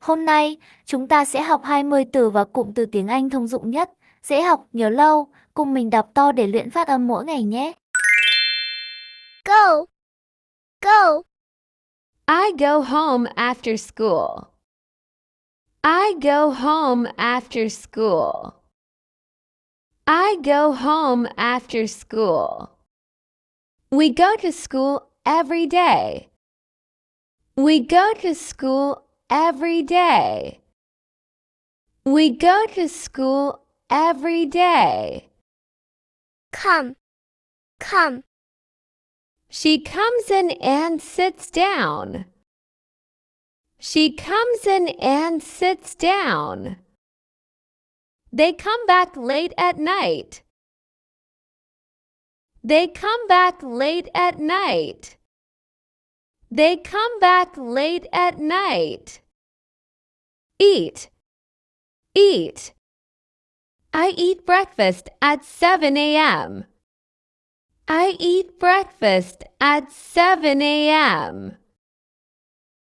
Hôm nay, chúng ta sẽ học 20 từ và cụm từ tiếng Anh thông dụng nhất, dễ học, nhớ lâu. Cùng mình đọc to để luyện phát âm mỗi ngày nhé. Go. Go. I go home after school. I go home after school. I go home after school. We go to school every day. We go to school every day. We go to school every day. Come. Come. She comes in and sits down. She comes in and sits down. They come back late at night. They come back late at night. They come back late at night. Eat. Eat. I eat breakfast at 7 a.m. I eat breakfast at 7 a.m.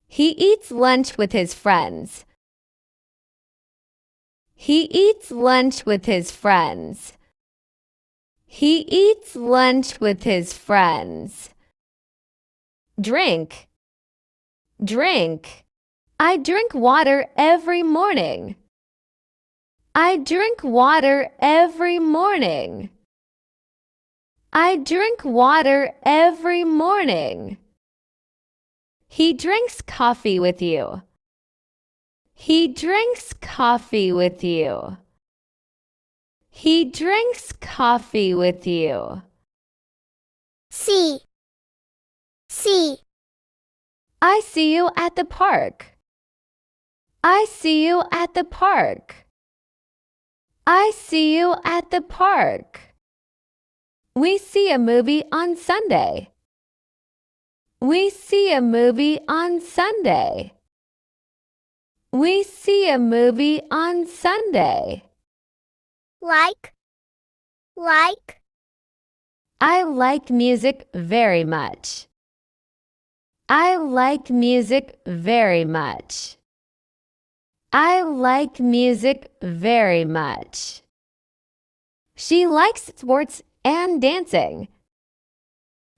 He eats lunch with his friends. He eats lunch with his friends. He eats lunch with his friends. Drink. Drink. I drink water every morning. I drink water every morning. I drink water every morning. He drinks coffee with you. He drinks coffee with you. He drinks coffee with you. See. See. I see you at the park. I see you at the park. I see you at the park. We see a movie on Sunday. We see a movie on Sunday. We see a movie on Sunday. Like. Like. I like music very much. I like music very much. I like music very much. She likes sports and dancing.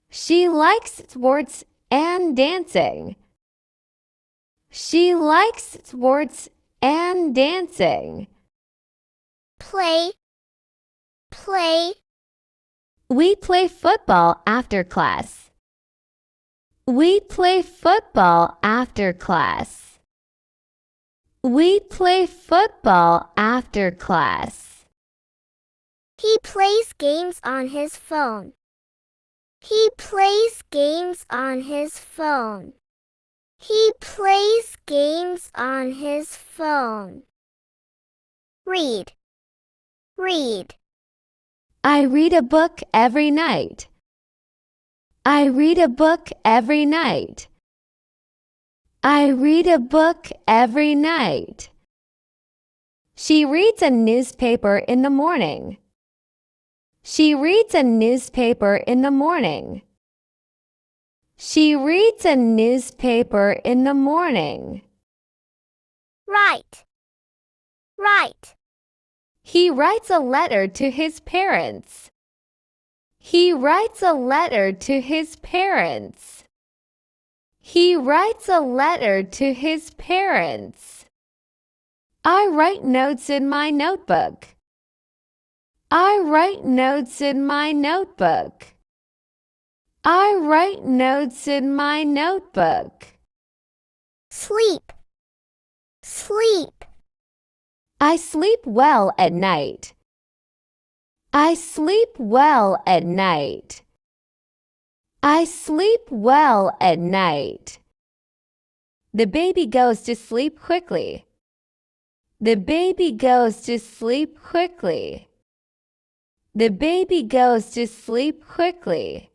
She likes sports and dancing. She likes sports and dancing. Play. Play. We play football after class. We play football after class. We play football after class. He plays games on his phone. He plays games on his phone. He plays games on his phone. Read. Read. I read a book every night. I read a book every night. I read a book every night. She reads a newspaper in the morning. She reads a newspaper in the morning. She reads a newspaper in the morning. Write. Write. He writes a letter to his parents. He writes a letter to his parents. He writes a letter to his parents. I write notes in my notebook. I write notes in my notebook. I write notes in my notebook. Sleep. Sleep. I sleep well at night. I sleep well at night. I sleep well at night. The baby goes to sleep quickly. The baby goes to sleep quickly. The baby goes to sleep quickly.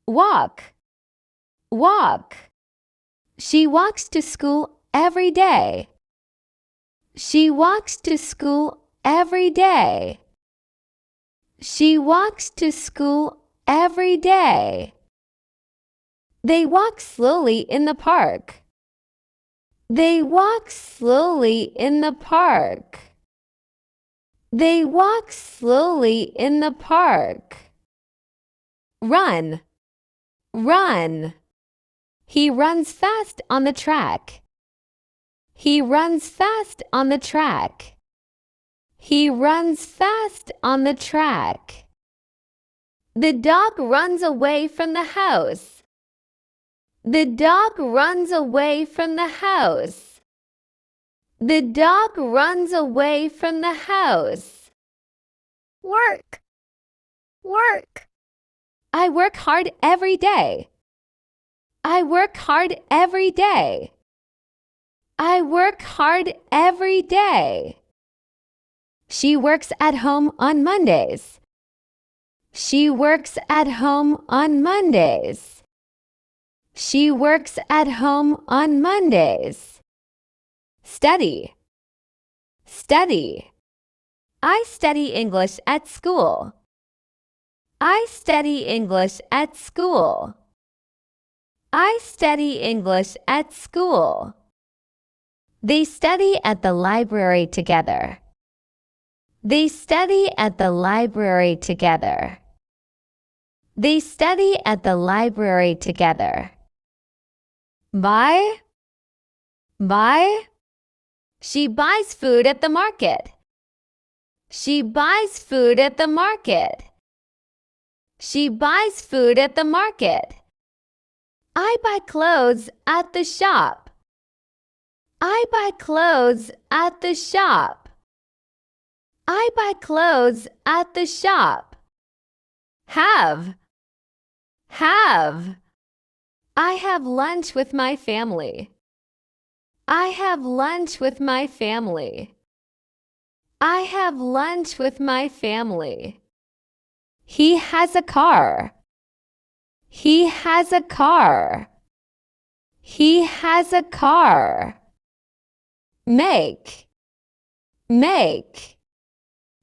Walk. Walk. She walks to school every day. She walks to school every day. She walks to school every day. They walk slowly in the park. They walk slowly in the park. They walk slowly in the park. Run, run. He runs fast on the track. He runs fast on the track. He runs fast on the track. The dog runs away from the house. The dog runs away from the house. The dog runs away from the house. Work, work. I work hard every day. I work hard every day. I work hard every day. She works at home on Mondays. She works at home on Mondays. She works at home on Mondays. Study, study. I study English at school. I study English at school. I study English at school. They study at the library together. They study at the library together. They study at the library together. Buy, buy. She buys food at the market. She buys food at the market. She buys food at the market. I buy clothes at the shop. I buy clothes at the shop. I buy clothes at the shop. Have, have. I have lunch with my family. I have lunch with my family. I have lunch with my family. He has a car. He has a car. He has a car. Make, make.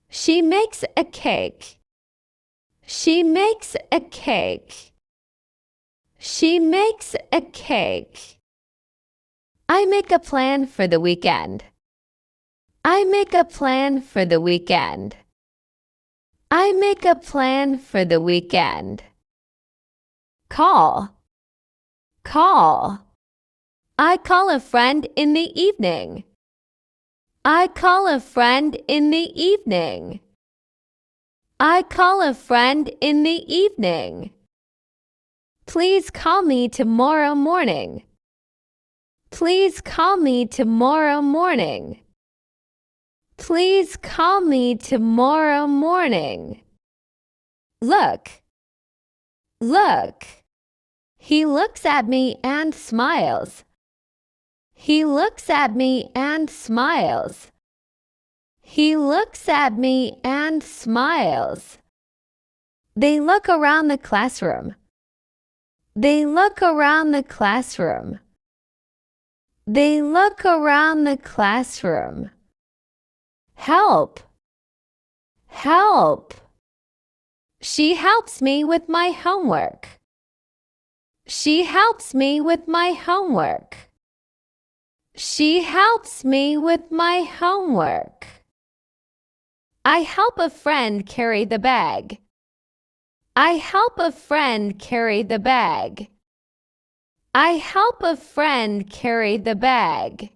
She makes a cake. She makes a cake. She makes a cake. I make a plan for the weekend. I make a plan for the weekend. I make a plan for the weekend. Call, call. I call a friend in the evening. I call a friend in the evening. I call a friend in the evening. Please call me tomorrow morning. Please call me tomorrow morning. Please call me tomorrow morning. Look, look. He looks at me and smiles. He looks at me and smiles. He looks at me and smiles. They look around the classroom. They look around the classroom. They look around the classroom. Help! Help! She helps me with my homework. She helps me with my homework. She helps me with my homework. I help a friend carry the bag. I help a friend carry the bag. I help a friend carry the bag.